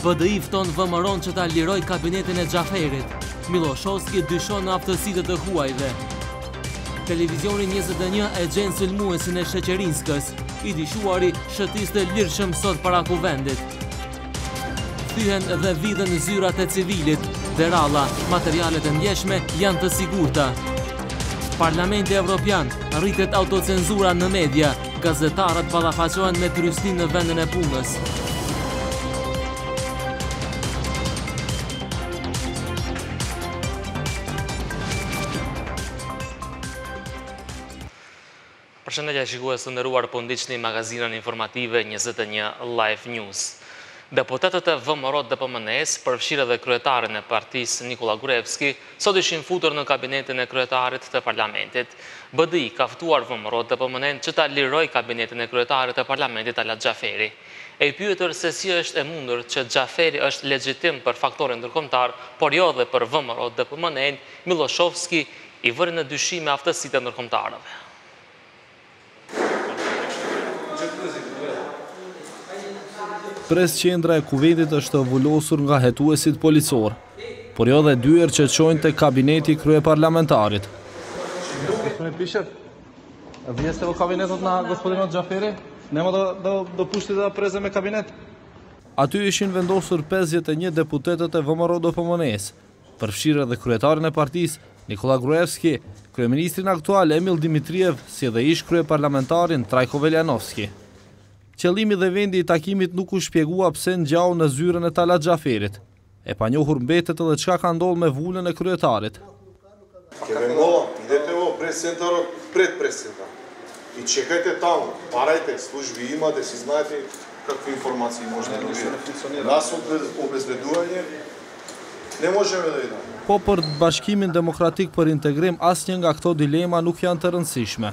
BDI fton VMRO që ta liroj kabinetin e Xhaferit. Miloshovski dyshon në aftësitë të huajve. Televizioni 21 e gjen sulmuesin e Sheqerinskës. I dishuari shëtiste lirshëm sot para kuvendit. Thyhen dhe vidhen zyrat e civilit. Deralla, materialet e mjeshme janë të sigurta. Parlamenti Evropian, rritet autocenzura në media. Gazetarët ballafaqohen me tryeznin në vendin e punës. Përshëndetje shikues të nderuar, po ndiqni magazinën informative 21 Live News. Deputetët e VMRO DPMNE-s, përfshirë dhe kryetarin e partisë Nikola Gruevski, sot ishin futur në kabinetin e kryetarit të parlamentit. BDI ka ftuar VMRO DPMNE-n që ta liroj kabinetin e kryetarit të parlamentit Talat Xhaferi. E pyetur se si është e mundur që Xhaferi është legjitim për faktorin ndërkombëtar, por jo dhe për VMRO DPMNE-n, Miloshovski i vëri në dyshim aftësitë e ndërkombëtarëve. Pres qendra e Kuvendit është vullosur nga hetuesit policor, por jo dhe dyer që çojnë te kabineti kryeparlamentarit. Gospodine Pishev, vjen se u kabinetot na gospodinot Xhaferi? Nema do pushti da prezë me kabinet. Aty ishin vendosur 51 deputetët e VMRO DPMNE-s, përfshirë edhe kryetarin e partisë Nikola Gruevski, kryeministrin aktual Emil Dimitriev, si edhe ish kryeparlamentarin Trajko Veljanovski. Qëllimi dhe vendi i takimit nuk u shpjegua pse ngjau në zyrën e Talat Xhaferit. E panjohur mbetet edhe çka ka ndodhur me vulën e kryetarit. Idete ovo пред пресцентар. И чекайте таму, парајте служби има да си знаете какви информации може да добиете. Нас обезбедување не можеме да видиме. Po për Bashkimin Demokratik për Integrim asnjë nga këto dilema nuk janë të rëndësishme.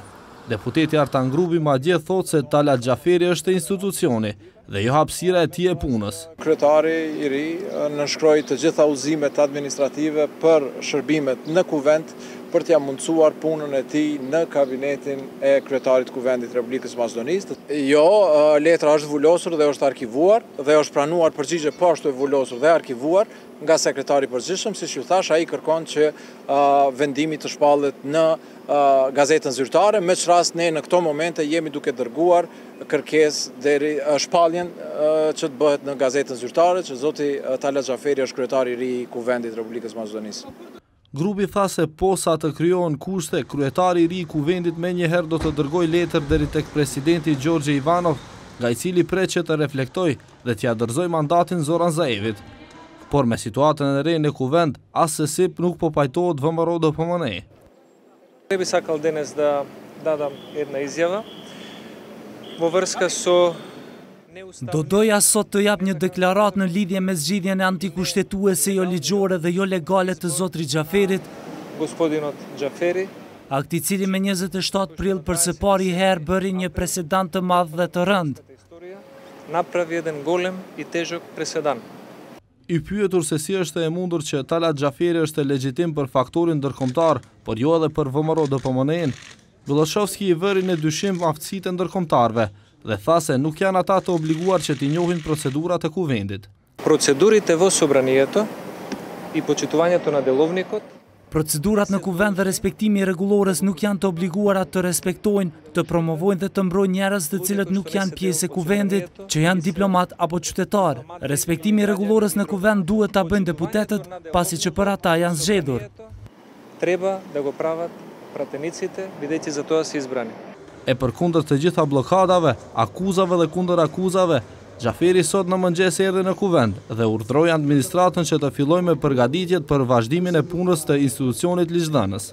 Deputeti Artan Grubi madje thotë se Talat Xhaferi është institucioni dhe jo hapësira e tij e punës. Kryetari i ri nënshkroi të gjitha udhëzimet administrative për shërbimet në kuvend për t'ia mundsuar punën e tij në kabinetin e kryetarit të Kuvendit të Republikës së Maqedonisë. Jo, letra është vullosur dhe është arkivuar dhe është pranuar përgjigje po ashtu e vullosur dhe arkivuar nga sekretari i përgjithshëm, siç ju thash, ai kërkon që vendimi të shpallet në gazetën zyrtare, me që rast ne në këto momente jemi duke dërguar kërkesë deri shpalljen që të bëhet në gazetën zyrtare, që zoti Talat Xhaferi është kryetari i ri i Kuvendit të Republikës së Maqedonisë. Grupi tha se posa të krijohen kushte, kryetari i ri i Kuvendit menjëherë do të dërgojë letër deri tek presidenti Gjorgje Ivanov, nga i cili pret që të reflektojë dhe t'ia dorëzojë mandatin Zoran Zaevit. Por me situatën e re në Kuvend, as se sip nuk po pajtohet VMRO DPMNE. Би сакал денес да дадам една изјава во врска со Do doja sot të jap një deklarat në lidhje me zgjidhjen e antikushtetuese jo ligjore dhe jo legale të zotrit Xhaferit, господинот Xhaferi, akti i cili me 27 prill për së pari herë bëri një presedant të madh dhe të rënd. направи еден голем и тежок преседан. I pyetur se si është e mundur që Talat Xhaferi është legjitim për faktorin ndërkombëtar, por jo edhe për VMRO DPMNE-n, Miloshovski i vëri në dyshim aftësitë e ndërkombëtarëve dhe tha se nuk janë ata të obliguar që t'i njohin procedurat e kuvendit. Процедурите во собранието и почитувањето на деловникот. Procedurat në kuvend dhe respektimi i rregullores nuk janë të obliguara të respektojnë, të promovojnë dhe të mbrojnë njerëz të cilët nuk janë pjesë e kuvendit, që janë diplomat apo qytetar. Respektimi i rregullores në kuvend duhet ta bëjnë deputetët, pasi që për ata janë zgjedhur. Треба да го прават пратениците, бидејќи за тоа се избрани. E përkundër të gjitha blokadave, akuzave dhe kundër akuzave, Xhaferi sot në mëngjes erdhi në kuvend dhe urdhroi administratën që të fillojë me përgatitjet për vazhdimin e punës të institucionit ligjdhënës.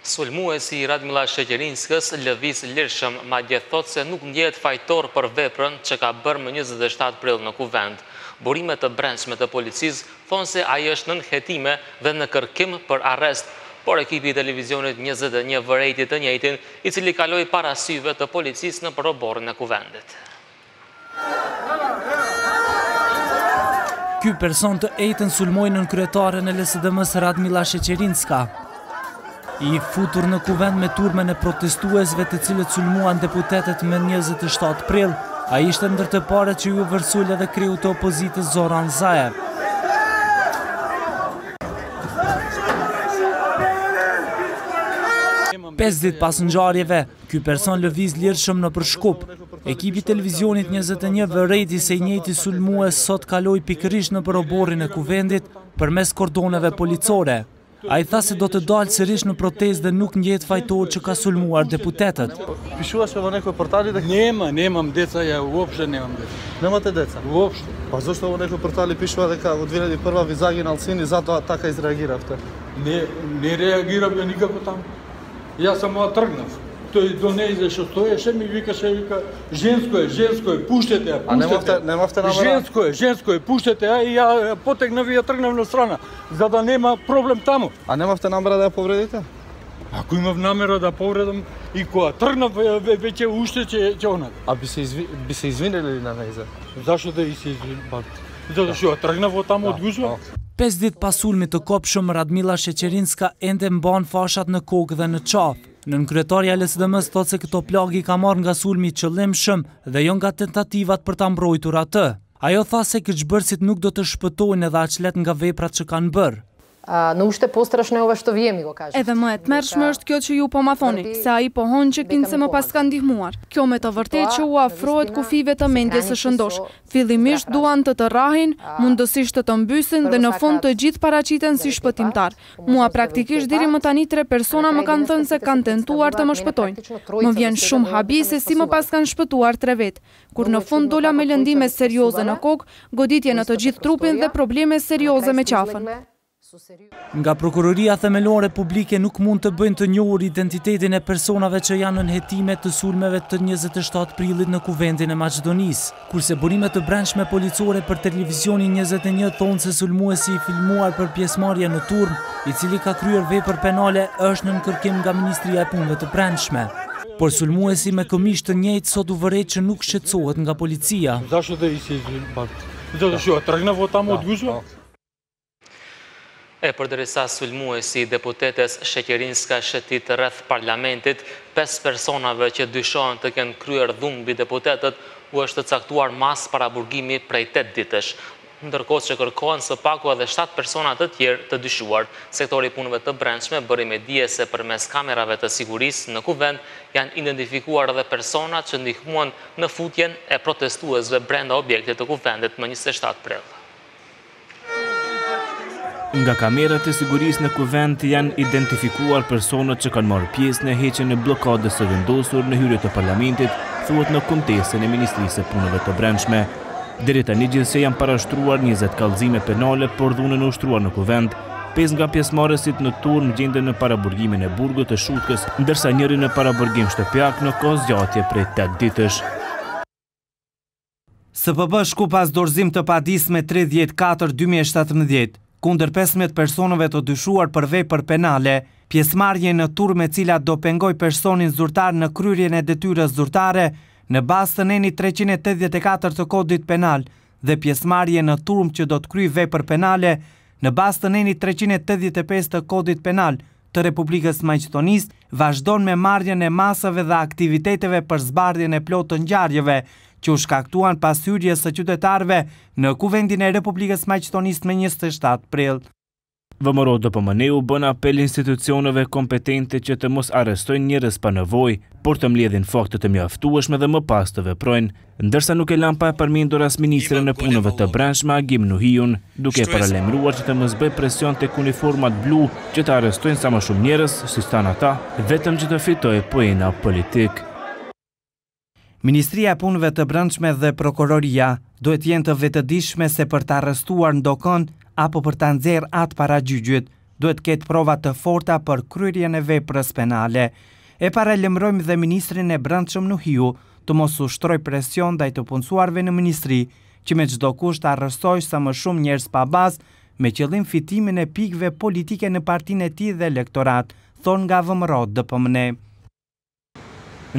Sulmuesi i Radmila Sheqerinskës lëviz lirshëm, madje thotë se nuk ndjehet fajtor për veprën që ka bërë më 27 prill në kuvend. Burimet të brendshme të policisë thonë se ai është nën hetime dhe në kërkim për arrest, por ekipi i televizionit 21 vërejti të njëjtin, i cili kaloi para syve të policisë në proborrin e kuvendit. Ky person të ejtën sulmoi nën kryetaren e LSDM-s Radmila Sheqerinska. i futur në kuvend me turmen e protestuesve të cilët sulmuan deputetet me 27 prill. A ishte ndër të parët që ju vërsul edhe kreu të opozitës Zoran Zaev. Pesë ditë pas ngjarjeve, ky person lëviz lirshëm në përshkup. Ekipi televizionit 21 vërreti se i njëjti sulmues sot kaloi pikërisht nëpër oborrin e kuvendit përmes kordoneve policore. Ai tha se do të dalë sërish në protestë dhe nuk ngjet fajtor që ka sulmuar deputetët. Pishuaš ovo neko portali da... Nemam deca, ja uopšte nemam deca. Nemate deca? Uopšte. Pa zašto ovo neko portali pišu da od 2001 Vizagin Alcini zato така izreagiravte? Ne reagiram ja nikako tamo. Ja samo trgnav. To je doneze što stojеше mi викаше žensko je, puštete ja, puštete. Немавте намера? Žensko je, puštete ja i ja potegnав и ја тргнав на страна, за да нема проблем таму. А немавте намера да ја повредите? Ако имав намера да повредам и кога тргнав веќе уште ќе онак. А би се извинили на нејзе? Зашто да и се извинам? Zato što ja trgnav od tamo od gužva. 5 ditë pas sulmit të kopshëm, Radmila Sheqerinska ende mban fashat në kokë dhe në qafë. Nën kryetaria e LSDM-s thotë se këto plagë i ka marrë nga sulmi i qëllimshëm dhe jo nga tentativat për ta mbrojtur atë. Ajo tha se keqbërësit nuk do të shpëtojnë edhe aq let nga veprat që kanë bërë. Në ushte postrašne ove što vijemi, go kaže. Edhe më e tmerrshme është kjo që ju po ma thoni, se ai po Honxhekin se më pas ka ndihmuar. Kjo me të vërtetë që u afrohet kufive të mendjes së shëndosh. Fillimisht duan të rrahin, mundësisht të mbysin dhe në fund të gjithë paraqiten si shpëtimtar. Mua praktikisht deri më tani 3 persona më kanë thënë se kanë tentuar të më shpëtojnë. Më vjen shumë habi se si më pas kanë shpëtuar 3 vetë. Kur në fund dola me lëndime serioze në kokë, goditje në të gjithë trupin dhe probleme serioze me qafën. Nga prokuroria themelore publike nuk mund të bëjnë të njohur identitetin e personave që janë në hetime të sulmeve të 27 prillit në kuvendin e Maqedonisë, kurse burimet të brendshme policore për televizionin 21 thonë se sulmuesi i filmuar për pjesëmarrje në turm, i cili ka kryer vepër penale, është në kërkim nga Ministria e Punëve të Brendshme. Por sulmuesi me këmish të njëjtë sot u vëret që nuk shqetësohet nga policia. Zashto da i se izvinam? Zato što ja trgnav od tamo od gužva. Përderisa sulmuesi i deputetes Sheqerinska shëtit rreth parlamentit, 5 personave që dyshohen të kenë kryer dhunë mbi deputetët u është caktuar mas paraburgimi prej 8 ditësh. Ndërkohë që kërkohen së paku edhe 7 persona të tjerë të dyshuar. Sektori i punëve të brendshme bëri me dije se përmes kamerave të sigurisë në kuvend janë identifikuar edhe persona që ndihmuan në futjen e protestuesve brenda objektit të kuvendit më 27 prill. Nga kamerat e sigurisë në kuvend janë identifikuar personat që kanë marrë pjesë në heqjen e bllokadës së vendosur në hyrje të parlamentit, thuhet në kumtesën e Ministrisë së Punëve të Brendshme. Deri tani gjithsej janë parashtruar 20 kallëzime penale për dhunën e ushtruar në kuvend. 5 nga pjesëmarrësit në turm gjenden në paraburgimin e burgut të Shutkës, ndërsa njëri në paraburgim shtëpiak në kohë zgjatje prej 8 ditësh. SPB shku pas dorëzim të padisme 34/2017. Kundër 15 personave të dyshuar për vepër penale, pjesëmarrje në turm e cila do pengoj personin zyrtar në kryerjen e detyrës zyrtare në bazë të neni 384 të kodit penal dhe pjesëmarrje në turm që do të kryej vepër penale në bazë të neni 385 të kodit penal të Republikës Maqedonisë, vazhdon me marrjen e masave dhe aktiviteteve për zbardhjen e plotë të ngjarjeve që u shkaktuan pas hyrjes së qytetarëve në kuvendin e Republikës Maqedonisë me 27 prill. VMRO DPMNE-u bën apel institucioneve kompetente që të mos arrestojnë njerëz pa nevojë, por të mbledhin fakte të mjaftueshme dhe më pas të veprojnë, ndërsa nuk e lan pa e përmendur as ministrin e Punëve të Brendshme Agim Nuhiun, duke paralajmëruar që të mos bëj presion tek uniformat blu që të arrestojnë sa më shumë njerëz, si stan ata, vetëm që të fitojë poena politik. Ministria e Punëve të Brendshme dhe Prokuroria duhet jenë të vetëdijshme se për të arrestuar ndokën apo për të nxjerrë atë para gjyqit, duhet ketë prova të forta për kryerjen e veprës penale. E paralajmërojmë dhe ministrin e Brendshëm Nuhiu të mos ushtroj presion ndaj të punësuarve në ministri, që me çdo kusht arrestoj sa më shumë njerëz pa bazë me qëllim fitimin e pikëve politike në partinë e tij dhe elektorat, thon nga VMRO DPMNE.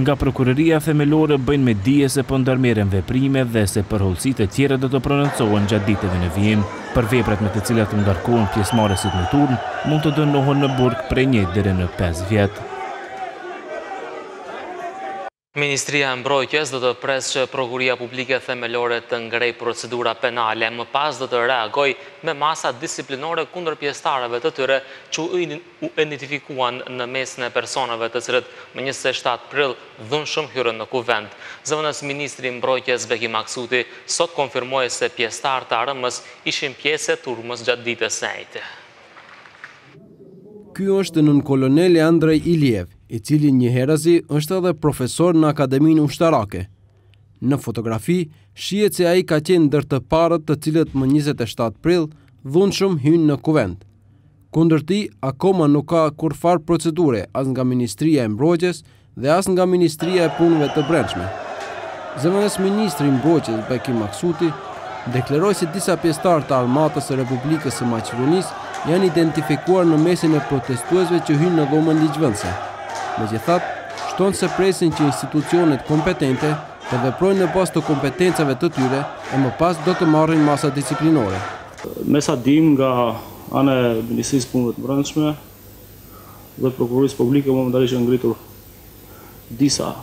nga prokuroria themelore bëjnë me dije se po ndërmerren veprime dhe se përhollësitë e tjera do të prononcohen gjatë ditëve në vijim. Për veprat me të cilat u ngarkohen pjesëmarrësit në turn, mund të dënohen në burg prej 1 deri në 5 vjet. Ministria e Mbrojtjes do të presë që Prokuria Publike Themelore të ngrej procedura penale, më pas do të reagoj me masa disiplinore kundër pjesëtarëve të tyre që u identifikuan në mesin e personave të cilët më 27 prill dhunshëm hyrën në kuvend. Zëvendës Ministri i Mbrojtjes Beki Maksuti sot konfirmoi se pjesëtarët e ARM-s ishin pjesë e turmës gjatë ditës së njëjtë. Ky është nën koloneli Andrej Iliev, i cili njëherëzi është edhe profesor në Akademinë Ushtarake. Në fotografi, shihet se ai ka qenë ndër të parët të cilët më 27 prill dhunshëm hynë në kuvend. Kundër tij, akoma nuk ka kurfar procedure as nga Ministria e Mbrojtjes dhe as nga Ministria e Punëve të Brendshme. Zëvendës Ministri i Mbrojtjes Beki Maksuti deklaroi se disa pjesëtarë të Armatës së Republikës së Maqedonisë janë identifikuar në mesin e protestuesve që hynë në dhomën ligjvënëse. Megjithatë, shton se presin që institucionet kompetente të veprojnë në bazë të kompetencave të tyre e më pas do të marrin masa disiplinore. Me sa dim nga ana e Ministrisë Punëve të Brendshme dhe Prokurorisë Publike momentalisht janë ngritur disa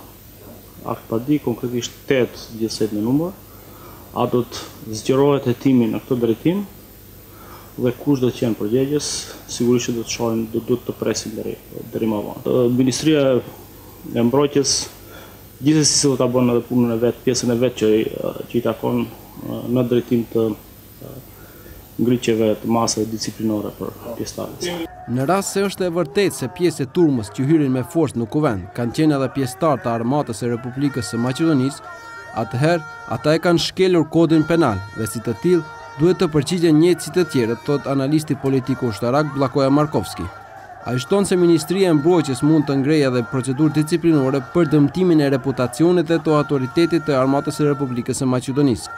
akt padi, konkretisht 8 gjithsejt në numër. A do të zgjerohet hetimi në këtë drejtim dhe kush do të qenë përgjegjës, sigurisht që do të shohim, do të presim deri më vonë. Ministria e Mbrojtjes gjithsesi do ta bënë edhe punën e vet, pjesën e vet që i takon në drejtim të ngritjeve të masave disiplinore për pjesëtarët. Në rast se është e vërtetë se pjesë e turmës që hyrin me forcë në kuvend kanë qenë edhe pjesëtarë të Armatës së Republikës së Maqedonisë, atëherë ata e kanë shkelur kodin penal dhe si të tillë duhet të përgjigjen njëjtë si të tjerët, thot analisti politiko ushtarak Blakoja Markovski. Ai shton se Ministria e Mbrojtjes mund të ngrejë edhe procedurë disiplinore për dëmtimin e reputacionit dhe të autoritetit të Armatës së Republikës së Maqedonisë.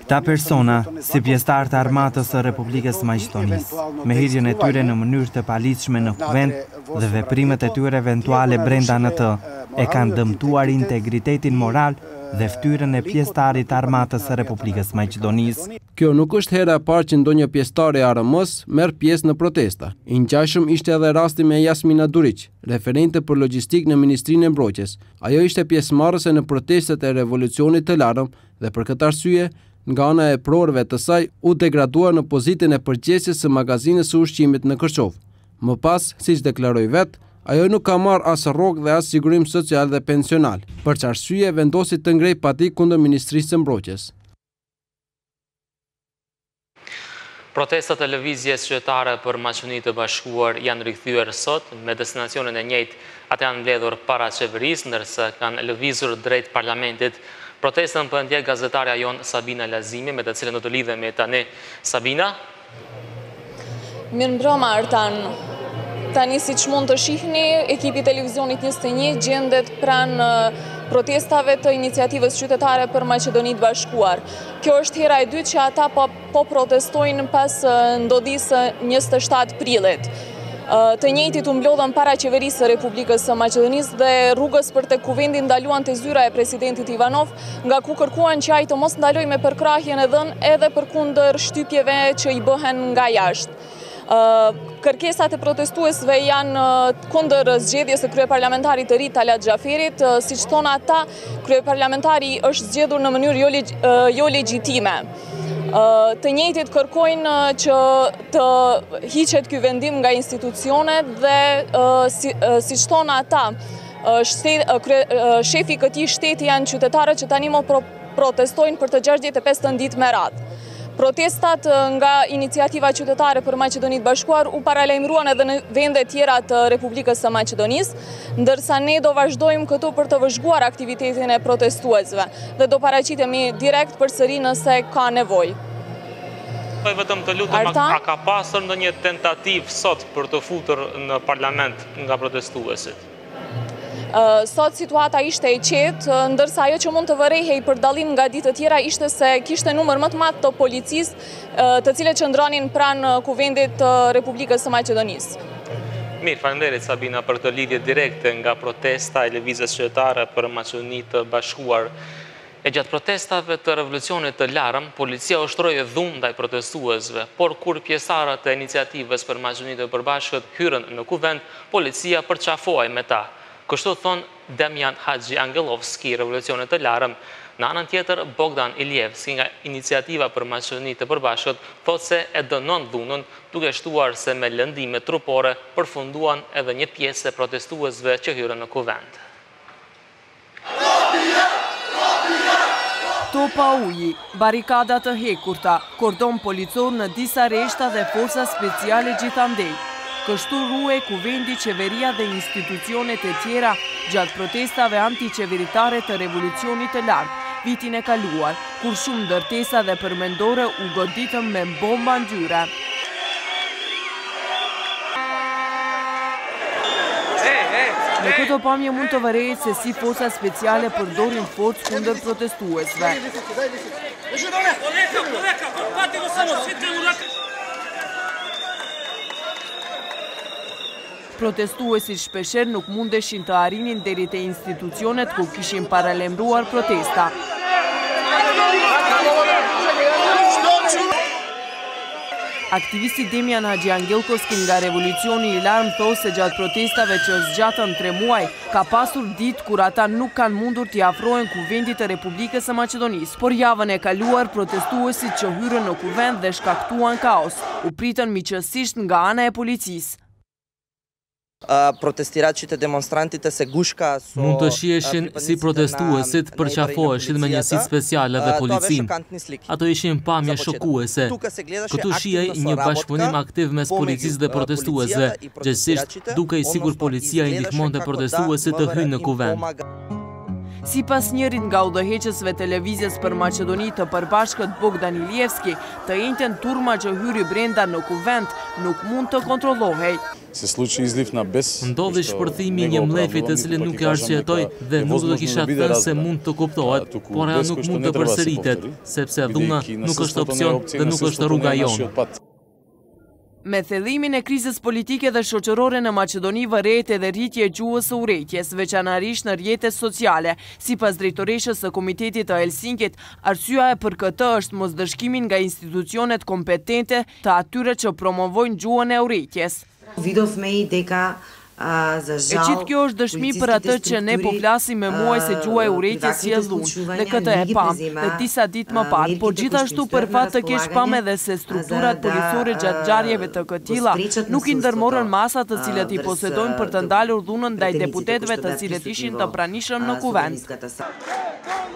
Ta persona, si pjesëtarë të Armatës së Republikës së Maqedonisë, me hyrjen e tyre në mënyrë të paligjshme në kuvend dhe veprimet e tyre eventuale brenda në të, e kanë dëmtuar integritetin moral dhe ftyrën e pjesëtarit të Armatës së Republikës së Maqedonisë. Kjo nuk është hera e parë që ndonjë pjesëtar i ARM-s merr pjesë në protesta. I ngjashëm ishte edhe rasti me Jasmina Durić, referente për logjistikë në Ministrinë e Mbrojtjes. Ajo ishte pjesëmarrëse në protestat e revolucionit të larëm dhe për këtë arsye, nga ana e prorëve të saj, u degradua në pozitën e përgjegjëses së magazinës së ushqimit në Kërçov. Më pas, siç deklaroi vetë, ajo nuk ka marrë as rrogë dhe as sigurim social dhe pensional, për që arsye vendosi të ngrej pati kundër Ministrisë së Mbrojtjes. Protestat e lëvizjes qytetare për Maqedoninë të Bashkuar janë rikthyer sot me destinacionin e njëjtë. Ata janë mbledhur para qeverisë, ndërsa kanë lëvizur drejt parlamentit. Protestën po ndjek gazetarja jon Sabina Lazimi, me të cilën do të lidhemi tani. Sabina? Mirëmbrëma Artan. Tani si që mund të shihni, ekipi televizionit 21 gjendet pranë protestave të iniciativës qytetare për Maqedoninë të Bashkuar. Kjo është hera e dytë që ata po protestojnë pas ndodhisë 27 prillit. Të njëjtit u mblodhën para qeverisë së Republikës së Maqedonisë dhe rrugës për tek kuvendi ndaluan te zyra e presidentit Ivanov, nga ku kërkuan që ai të mos ndalojë me përkrahjen e dhënë edhe përkundër shtypjeve që i bëhen nga jashtë. Kërkesat e protestuesve janë kundër zgjedhjes së kryeparlamentarit të ri Talat Xhaferit, siç thonë ata, kryeparlamentari është zgjedhur në mënyrë jo legjitime. Të njëjtit kërkojnë që të hiqet ky vendim nga institucionet dhe siç thonë ata, shefi i këtij shteti janë qytetarët që tani më protestojnë për të 65 ditë me radhë. Protestat nga iniciativa qytetare për Maqedoninë të Bashkuar u paralajmëruan edhe në vende tjera të Republikës së Maqedonisë, ndërsa ne do vazhdojmë këtu për të vëzhguar aktivitetin e protestuesve dhe do paraqitemi direkt përsëri nëse ka nevojë. Vetëm të lutem, a ka pasur ndonjë tentativë sot për të futur në parlament nga protestuesit? Sot situata ishte e qetë, ndërsa ajo që mund të vërejhej për dallim nga ditë të tjera ishte se kishte numër më të madh të policisë, të cilët qëndronin pranë kuvendit të Republikës së Maqedonisë. Mirë, faleminderit Sabina për këtë lidhje direkte nga protesta e lëvizjes qytetare për Maqedoni të Bashkuar. E gjatë protestave të revolucionit të larëm, policia ushtroi dhunë ndaj protestuesve, por kur pjesëtarët e iniciativës për Maqedoni të Përbashkët hyrën në kuvent, policia përqafoi me ta. Kështu thon Demian Hadji Angelovski, revolucionit të larëm. Në anën tjetër, Bogdan Ilievski nga Iniciativa për Maqedoni të Përbashkët thot se e dënon dhunën, duke shtuar se me lëndime trupore përfunduan edhe një pjesë e protestuesve që hyrën në kuvent. Topa uji, barikada të hekurta, kordon policor në disa reshta dhe forca speciale gjithandej. Kështu ruaj kuvendi, qeveria dhe institucionet e tjera gjatë protestave antiqeveritare të revolucionit të lartë vitin e kaluar, kur shumë ndërtesa dhe përmendore u goditën me bomba ngjyre. Në këto pamje mund të vërehet se si forca speciale përdorin forcë kundër protestuesve. Protestuesit shpesher nuk mundeshin të arrinin deri te institucionet ku kishin paralemruar protesta. Aktivisti Demian Hadji Angelovski nga revolucioni i larmë thosë se gjatë protestave që zgjatën 3 muaj, ka pasur ditë kur ata nuk kanë mundur t'i afrohen kuvendit të Republikës së Maqedonisë, por javën e kaluar protestuesit që hyrën në kuvent dhe shkaktuan kaos, u pritën miqësisht nga ana e policisë. Protestirat që të demonstrantit të se gushka... Mund të shieshin si protestuesit përqafoheshin me njësit speciale dhe policin. Ato ishin pamje shokuese. Këtu shiej një bashkëpunim aktiv mes policisë dhe protestuesve, gjithsesisht duke i sigur policia i ndihmonte protestuesit të hyjnë në kuvent. Si pas njërit nga udhëheqësve televizjes për Maqedoni të Përbashkët Bogdan Ilievski, të njëjtën turma që hyri brenda në kuvent nuk mund të kontrollohej. Ndodhi shpërthimi një mlefi të cilin nuk e arsjetoj dhe nuk do kisha thënë se mund të kuptohet, por ajo nuk mund të përsëritet, sepse dhuna nuk është opcion dhe nuk është rruga jonë. Me thellimin e krizës politike dhe shoqërore në Maqedoni vërehet edhe rritje e gjuhës së urrejtjes, veçanërisht në rrjetet sociale. Sipas drejtoreshës së Komitetit të Helsinkit, arsyeja e për këtë është mosdëshkimin nga institucionet kompetente të atyre që promovojnë gjuhën e urrejtjes. E qitë kjo është dëshmi për atë që ne po flasim me muaj se gjuha e urrejtjes si e dhunë, dhe këtë e pam dhe disa ditë më parë, por gjithashtu për fat të keq pam edhe se strukturat policore gjatë ngjarjeve të këtilla nuk i ndërmorën masat të cilët i posedojnë për të ndalur dhunën ndaj deputetëve të cilët ishin të pranishëm në kuvent.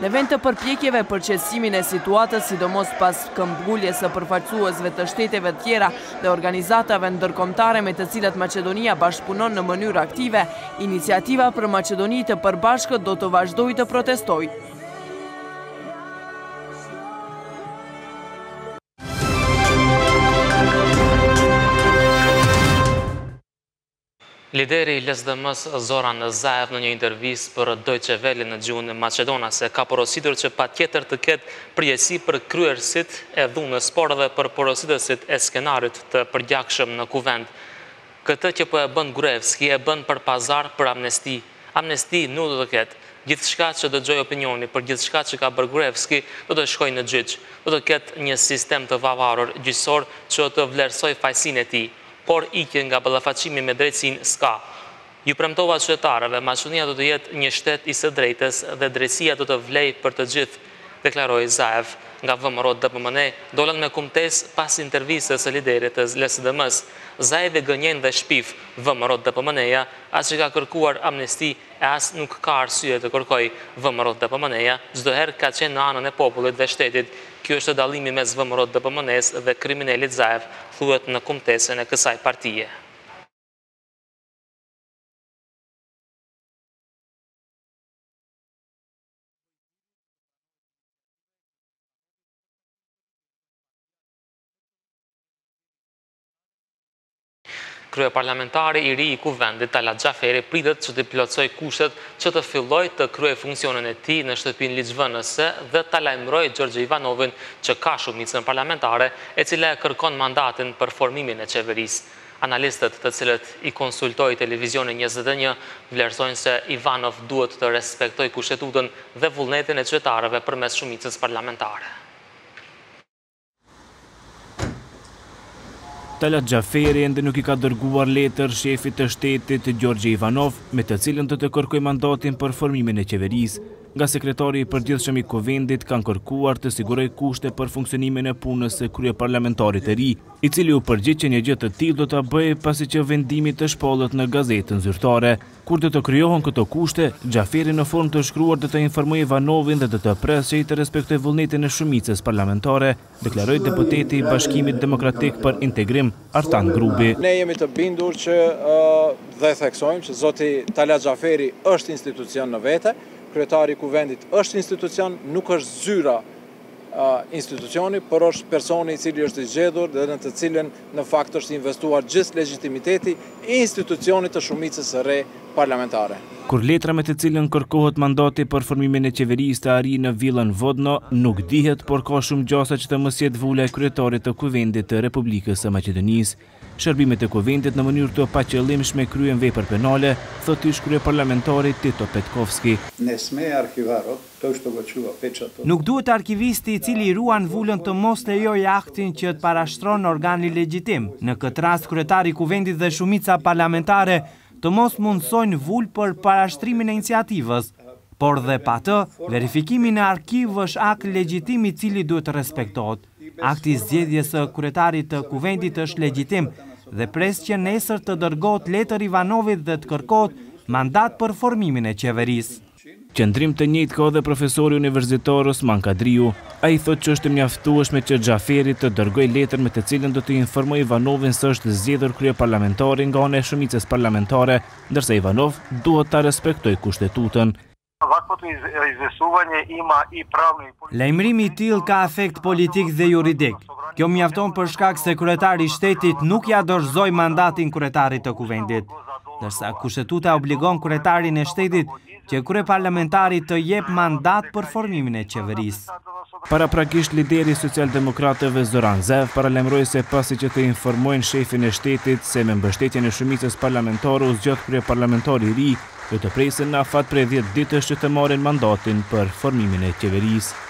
Në vend të përpjekjeve për qetësimin e situatës, sidomos pas këmbguljes së përfaqësuesve të shteteve tjera dhe organizatave ndërkombëtare me të cilat Maqedonia bashkëpunon në mënyrë aktive, Iniciativa për Maqedoni të Përbashkët do të vazhdojë të protestojë. Lideri i LSDM-s Zoran Zaev në një intervistë për Deutsche Welle në gjuhën maqedonase ka porositur që patjetër të ketë përgjegjësi për kryerësit e dhunës, por edhe për porositësit e skenarit të përgjakshëm në kuvent. Këtë që po e bën Gruevski e bën për pazar për amnesti. Amnesti nuk do të ketë. Gjithçka që dëgjoj opinioni për gjithçka që ka bërë Gruevski do të shkojë në gjyq. Do të ketë një sistem të vavarur gjyqësor që do të vlerësoj fajsinë e tij. Por ikje nga ballafaqimi me drejtësinë s'ka. Ju premtova qytetarëve, Maqedonia do të jetë një shtet i së drejtës dhe drejtësia do të vlejë për të gjithë, deklaroi Zaev. Nga VMRO DPMN dolën me kumtesë pas intervistës së liderit të LSDM-s. Zaev e gënjen dhe shpif VMRO DPMN-ja, as që ka kërkuar amnesti e as nuk ka arsye të kërkoj VMRO DPMN-ja, çdo herë ka qenë në anën e popullit dhe shtetit. Kjo është dallimi mes VMRO DPMN-s dhe kriminalit Zaev, thuhet në kumtesën e kësaj partije. Kryeparlamentari i ri i kuvendit Talat Xhaferi pritet që të plotësoj kushtet që të fillojë të kryej funksionin e tij në shtëpinë ligjvënëse dhe ta lajmërojë Gjorgje Ivanovin që ka shumicën parlamentare e cila e kërkon mandatin për formimin e qeverisë. Analistët të cilët i konsultoi televizioni 21 vlerësojnë se Ivanov duhet të respektoj kushtetutën dhe vullnetin e qytetarëve përmes shumicës parlamentare. Talat Xhaferi ende nuk i ka dërguar letër shefit të shtetit Gjorgje Ivanov, me të cilën të kërkoj mandatin për formimin e qeverisë. Nga sekretari i përgjithshëm i Kuvendit kanë kërkuar të siguroj kushte për funksionimin e punës së kryeparlamentarit të ri, i cili u përgjigj që një gjë të tillë do ta bëjë pasi që vendimi të shpallët në gazetën zyrtare. Kur do të krijohen këto kushte, Xhaferi në formë të shkruar do të informojë Ivanovin dhe do të presë që i të respektojë vullnetin e shumicës parlamentare, deklaroi deputeti i Bashkimit Demokratik për Integrim Artan Grubi. Ne jemi të bindur që dhe theksojmë që zoti Talat Xhaferi është institucion në vete. Kryetari i Kuvendit është institucion, nuk është zyra institucioni, por është personi i cili është i zgjedhur dhe në të cilën në fakt është investuar gjithë legitimiteti i institucionit të shumicës së re parlamentare. Kur letra me të cilën kërkohet mandati për formimin e qeverisë të arrijë në villën Vodno nuk dihet, por ka shumë gjasa që të mos jetë vula e kryetarit të Kuvendit të Republikës së Maqedonisë. Shërbimet e Kuvendit në mënyrë të paqëllimshme kryen vepër penale, thotë ish kryeparlamentari Tito Petkovski. Nuk duhet arkivisti i cili ruan vullën të mos lejojë aktin që të parashtron organi legjitim. Në këtë rast kryetari i Kuvendit dhe shumica parlamentare të mos mundsojnë vullë për parashtrimin e iniciativës, por dhe pa të, verifikimi në arkiv është akt legjitim i cili duhet të respektohet. Akti i zgjedhjes së kryetarit të Kuvendit është legjitim dhe pres që nesër të dërgohet letër Ivanovit dhe të kërkohet mandat për formimin e qeverisë. Qëndrim të njëjtë ka dhe profesori universitar Osman Kadriu. Ai thotë që është mjaftueshme që Xhaferi të dërgojë letër me të cilën do të informojë Ivanovin se është zgjedhur kryeparlamentari nga ana e shumicës parlamentare, ndërsa Ivanov duhet ta respektojë kushtetutën. Lajmërimi i tillë ka efekt politik dhe juridik. Kjo mjafton për shkak se kryetari i shtetit nuk ja dorëzoi mandatin kryetarit të Kuvendit, ndërsa kushtetuta obligon kryetarin e shtetit që kryeparlamentari të jep mandat për formimin e qeverisë. Paraprakisht lideri socialdemokratëve Zoran Zev paralajmëroi se pasi që të informojnë shefin e shtetit se me mbështetjen e shumicës parlamentare u zgjodh kryeparlamentari i ri, do të presin në afat prej 10 ditësh që të marrin mandatin për formimin e qeverisë.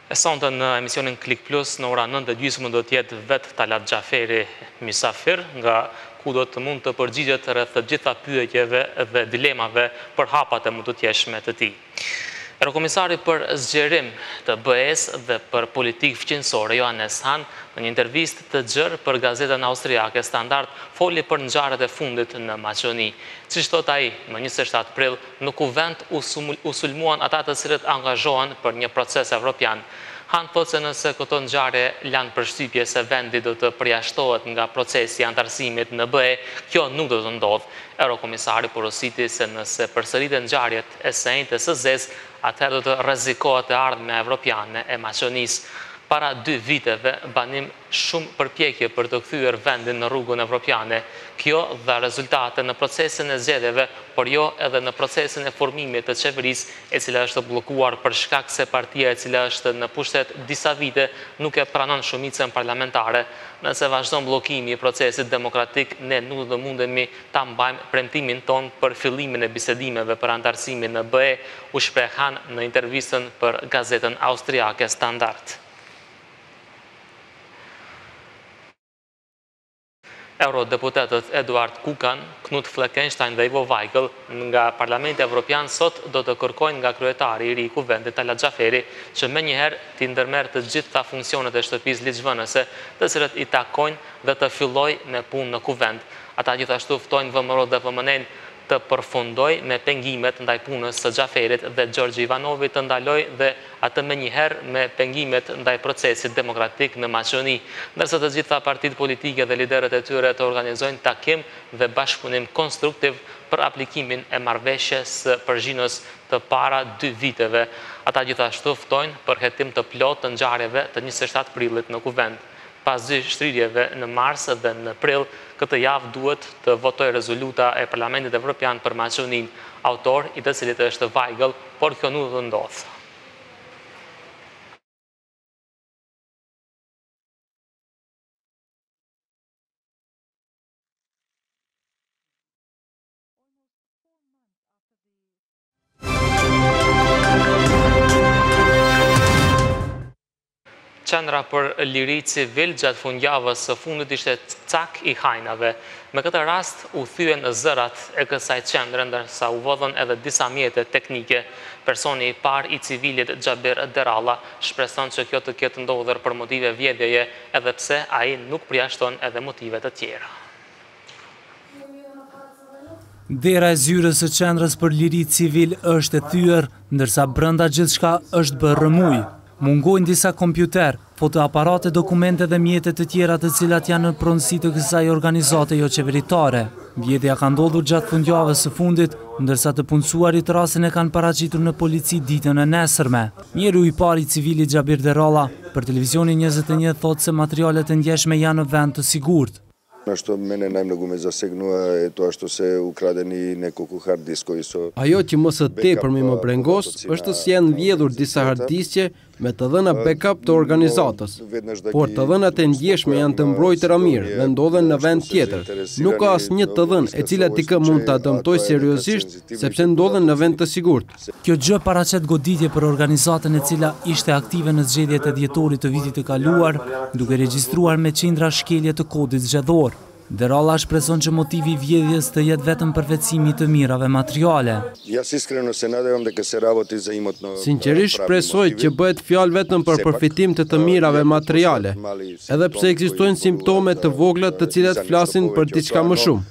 E sonte në emisionin Klik Plus në ora 9:30 do të jetë vetë Talat Xhaferi mysafir, nga ku do të mund të përgjigjet rreth të gjitha pyetjeve dhe dilemave për hapat e mundëtjeshme të tij. Eurokomisari për zgjerim të BE-s dhe për politikë fqinjësore Johannes Hahn në një intervistë të gjerë për gazetën austriake Standard foli për ngjarjet e fundit në Maqedoni. Siç thot ai, më 27 prill në Kuvend u sulmuan ata të cilët angazhohen për një proces evropian. Hahn thotë se nëse këto ngjarje lanë përshtypje se vendi do të përjashtohet nga procesi i antarësimit në BE, kjo nuk do të ndodhë. Eurokomisari porositi se nëse përsëriten ngjarjet e shenjtë së zezë, atëherë do të rrezikohet e ardhmja evropiane e Maqedonisë. Para 2 viteve banim shumë përpjekje për të kthyer vendin në rrugën evropiane. Kjo dha rezultate në procesin e zgjedhjeve, por jo edhe në procesin e formimit të qeverisë, e cila është bllokuar për shkak se partia e cila është në pushtet disa vite nuk e pranon shumicën parlamentare. Nëse vazhdon bllokimi i procesit demokratik, ne nuk do të mundemi ta mbajmë premtimin ton për fillimin e bisedimeve për antarësimin në BE, u shpreh Hahn në intervistën për gazetën austriake Standard. Eurodeputetët Eduard Kukan, Knut Fleckenstein dhe Ivo Weigl nga Parlamenti Evropian sot do të kërkojnë nga kryetari i ri i Kuvendit Talat Xhaferi që menjëherë t'i ndërmerrë të gjitha funksionet e shtëpisë ligjvënëse, të cilët i takojnë dhe të fillojë me punë në Kuvend. Ata gjithashtu ftojnë VMRO dhe VMN të përfundoj me pengimet ndaj punës së Xhaferit dhe Gjorgje Ivanovit të ndaloj dhe atë menjëherë me pengimet ndaj procesit demokratik në Maqedoni, ndërsa të gjitha partitë politike dhe liderët e tyre të organizojnë takim dhe bashkëpunim konstruktiv për aplikimin e marrëveshjes së Përzhinës të para 2 viteve. Ata gjithashtu ftojnë për hetim të plotë të ngjarjeve të 27 prillit në Kuvend. Pas 2 shtrirjeve në mars dhe në prill, këtë javë duhet të votojë rezoluta e Parlamentit Evropian për Maqedoninë, autor i të cilit është Weigl, por kjo nuk do të ndodhë. qendra për liri civil gjatë fundjavës së fundit ishte cak i hajnave. Me këtë rast u thyen zërat e kësaj qendre, ndërsa u vodhën edhe disa mjete teknike. Personi i parë i civilit Xhabir Deralla shpreson që kjo të ketë ndodhur për motive vjedhjeje, edhe pse ai nuk përjashton edhe motive të tjera. Dera e zyrës së qendrës për liri civil është e thyer, ndërsa brenda gjithçka është bërë rëmuj. Mungojnë disa kompjuter, fotoaparate, dokumente dhe mjete të tjera të cilat janë në pronësi të kësaj organizate jo qeveritare. Vjedhja ka ndodhur gjatë fundjavës së fundit, ndërsa të punësuarit rastin e kanë paraqitur në polici ditën e nesërme. Njeriu i parë i civilit Xhabir Deralla për televizionin 21 thotë se materialet e ndjeshme janë në vend të sigurt. Što mene najmnogo me zasegnua je to što se ukradeni nekoliko hard diskovi su... Ajo që më së tepërmi më brengos është se janë vjedhur disa hard diskje me të dhëna backup të organizatës, por të dhënat e ndjeshme janë të mbrojtura mirë dhe ndodhen në vend tjetër. Nuk ka asnjë të dhënë e cila dikë mund ta dëmtojë seriozisht sepse ndodhen në vend të sigurt. Kjo gjë paraqet goditje për organizatën e cila ishte aktive në zgjedhjet e dhjetorit të vitit të kaluar, duke regjistruar me qindra shkelje të kodit zgjedhor. Deralla shpreson që motivi i vjedhjes të jetë vetëm përvetësimi të mirave materiale. Sinqerisht shpresoj që bëhet fjalë vetëm për përfitim të mirave materiale, edhe pse ekzistojnë simptome të vogla të cilat flasin për diçka më shumë.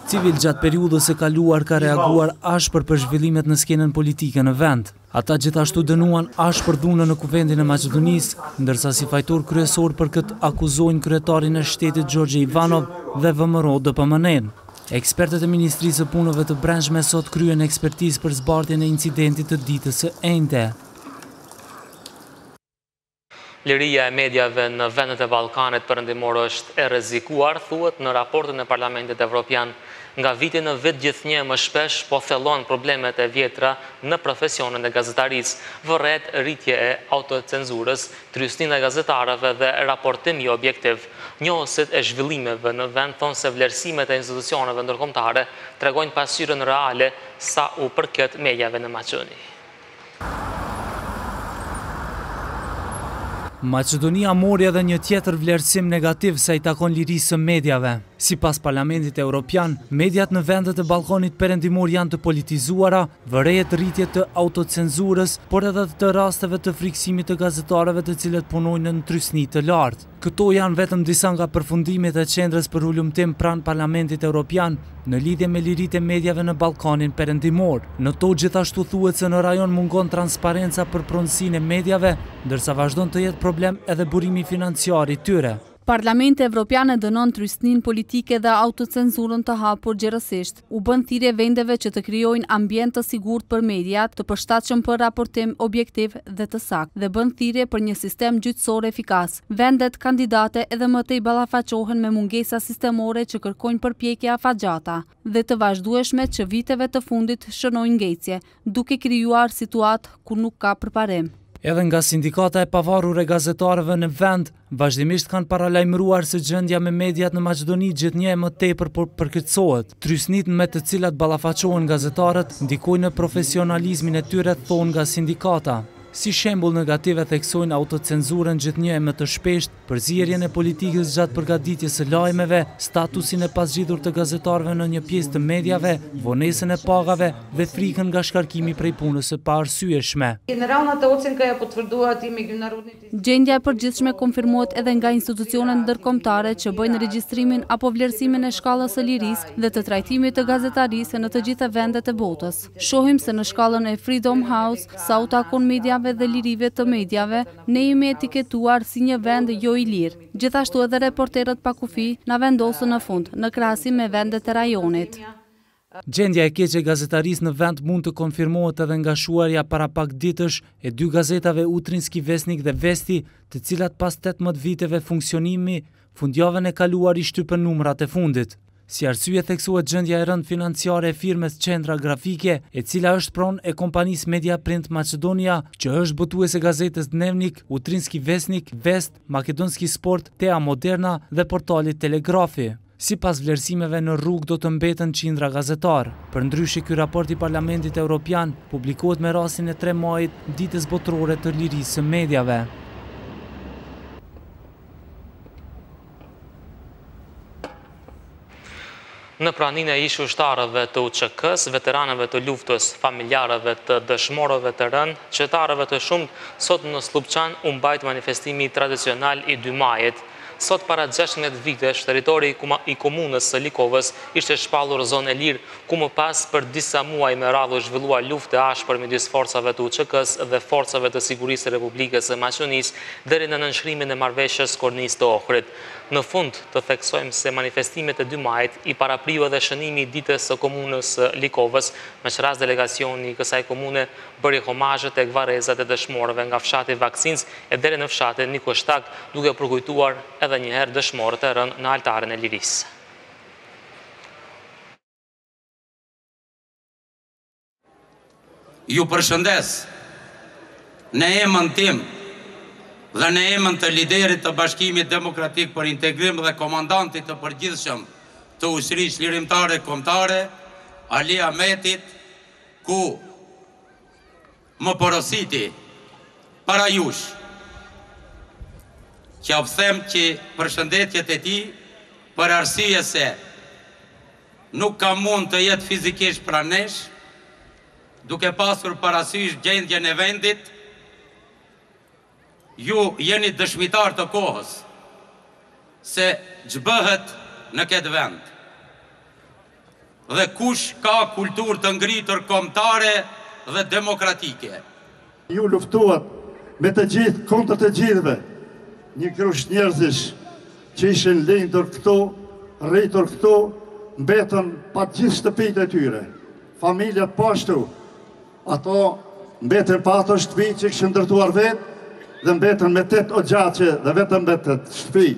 Civil gjatë periudhës së kaluar ka reaguar ashpër për zhvillimet në skenën politike në vend. Ata gjithashtu dënuan ashpër dhunën në kuvendin e Maqedonisë, ndërsa si fajtor kryesor për këtë akuzojnë kryetarin e shtetit Gjorgje Ivanov dhe VMRO DPMN. Ekspertët e Ministrisë së Punëve të Brendshme sot kryen ekspertizë për zbardhjen e incidentit të ditës së enjte. Liria e mediave në vendet e Ballkanit perëndimor është e rrezikuar, thuhet në raportin e Parlamentit Evropian. Nga viti në vit gjithnjë më shpesh po thellon problemet e vjetra në profesionin e gazetarisë, vërret rritje e autocenzurës, trysninë e gazetarëve dhe raportimi objektiv. Njohësit e zhvillimeve në vend thonë se vlerësimet e institucioneve ndërkombëtare tregojnë pasqyrën reale sa u përket mediave në Maqedoni. Maqedonia mori edhe një tjetër vlerësim negativ se i takon lirisë së mediave. Sipas Parlamentit Evropian, mediat në vendet e Ballkanit perëndimor janë të politizuara, vërehet rritje të autocenzurës, por edhe të rasteve të frikësimit të gazetarëve të cilët punojnë në trysni të lartë. Këto janë vetëm disa nga përfundimet e qendrës për ulëmtim pranë Parlamentit Evropian në lidhje me liritë e mediave në Ballkanin perëndimor. Në to gjithashtu thuhet se në rajon mungon transparenca për pronësinë e mediave, ndërsa vazhdon të jetë problem edhe burimi financiar i tyre. Parlamenti Evropian e dënon trysninë politike dhe autocenzurën të hapur gjerësisht. U bën thirrje vendeve që të krijojnë ambient të sigurt për mediat, të përshtatshëm për raportim objektiv dhe të saktë, dhe bën thirrje për një sistem gjyqësor efikas. Vendet kandidate edhe më tej ballafaqohen me mungesa sistemore që kërkojnë përpjekje afatgjata dhe të vazhdueshme që viteve të fundit shënojnë ngecje, duke krijuar situatë ku nuk ka përparim. Edhe nga sindikata e pavarur e gazetarëve në vend, vazhdimisht kanë paralajmëruar se gjendja me mediat në Maqedoni gjithnjë më tepër përkeqësohet. Trysnitë me të cilat ballafaqohen gazetarët ndikojnë në profesionalizmin e tyre, thonë nga sindikata. Si shembull negativ e theksojnë autocenzurën gjithnjë më të shpeshtë, përzierjen e politikës gjatë përgatitjes së lajmeve, statusin e pasgjidhur të gazetarëve në një pjesë të mediave, vonesën e pagave dhe frikën nga shkarkimi prej punës së paarsyeshme. Gjendja e përgjithshme konfirmohet edhe nga institucionet ndërkombëtare që bëjnë regjistrimin apo vlerësimin e shkallës së lirisë dhe të trajtimit të gazetarisë në të gjitha vendet e botës. Shohim se në shkallën e Freedom House, sa u takon mediave dhe lirive të mediave, ne jemi etiketuar si një vend jo i lirë. Gjithashtu edhe reporterët pa kufi na vendosën në fund, në krahasim me vendet e rajonit. Gjendja e keqe e gazetarisë në vend mund të konfirmohet edhe nga shuarja para pak ditësh e dy gazetave Utrinski Vesnik dhe Vesti, të cilat pas 18 viteve funksionimi, fundjavën e kaluar i shtypën numrat e fundit. Si arsye theksuhet gjendja e rëndë financiare e firmes Qendra Grafike, e cila është pronë e kompanisë Mediaprint Macedonia, që është botuese gazetës Dnevnik, Utrinski Vesnik, Vest, Makedonski Sport, Tea Moderna dhe portalit Telegrafi. Sipas vlerësimeve në rrugë do të mbeten qindra gazetar. Përndryshe, ky raport i Parlamentit Evropian publikohet me rastin e 3 majit, ditës botërore të lirisë së mediave. Në praninë e ish ushtarëve të UÇK-s, veteranëve të luftës, familjarëve të dëshmorëve të rënë, qytetarëve të shumt, sot në Slupçan u mbajt manifestimi tradicional i 2 majit. Sot para 16 vitesh, territori i komunës së Likovës ishte shpallur zonë e lirë, ku më pas për disa muaj me radhë u zhvillua luftë e ashpër midis forcave të UÇK-s dhe forcave të sigurisë së Republikës së Maqedonisë deri në nënshkrimin e marrëveshjes Kornisë të Ohrit. Në fund të theksojmë se manifestimet e 2 majit i parapriu edhe shënimi i ditës së komunës së Likovës, me çrast delegacioni i kësaj komune bëri homazhe tek varrezat e dëshmorëve nga fshati Vaksinës e deri në fshatin Nikoshtak, duke përkujtuar edhe një herë dëshmorët e rënë në altarin e lirisë. Ju përshëndes në emën tim dhe në emën të liderit të Bashkimit Demokratik për Integrim dhe komandantit të përgjithshëm të Ushtrisë Lirimtare Kombëtare, Ali Ahmetit, ku më porositi para jush që them që përshëndetjet e tij për arsye se nuk ka mund të jetë fizikisht pranë nesh, duke pasur parasysh gjendjen e vendit. Ju jeni dëshmitar të kohës se ç'bëhet në këtë vend. Dhe kush ka kulturë të ngritur kombëtare dhe demokratike. Ju luftuat me të gjithë kundër të gjithëve, një grusht njerëzish që ishin lindur këtu, rritur këtu, mbetën pa gjithë shtëpitë e tyre. Familjet pashtu, ato mbetën pa ato shtëpi që këshën ndërtuar vetë, dhe mbetën me 8 ogjaqe dhe vetëm me 8 shtëpi.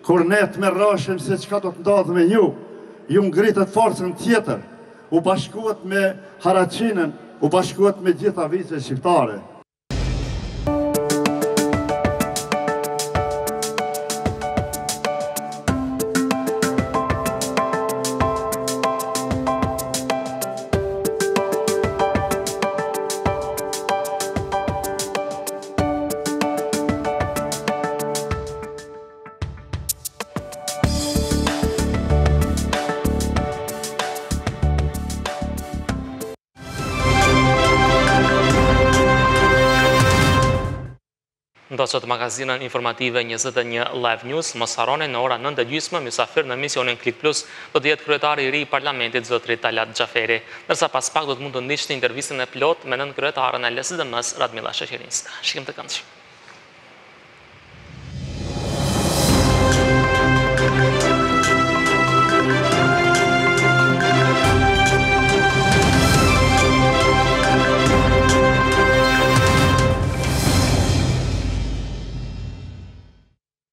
Kur net me rrashin se çka do të ndodhë me ju ngritet forcën tjetër, u bashkuat me Haraçinën, u bashkuat me gjitha vizet shqiptare. Do sot magazinën informative 21 Live News, mos harroni në ora 9:30 mysafir në emisionin Klik Plus do të jetë kryetari i ri i parlamentit zotri Talat Xhaferi, ndërsa pas pak do të mund të ndiqni intervistën e plot me nën kryetaren e LSDM-s Radmila Sheqerinska. Shikim të këndshëm.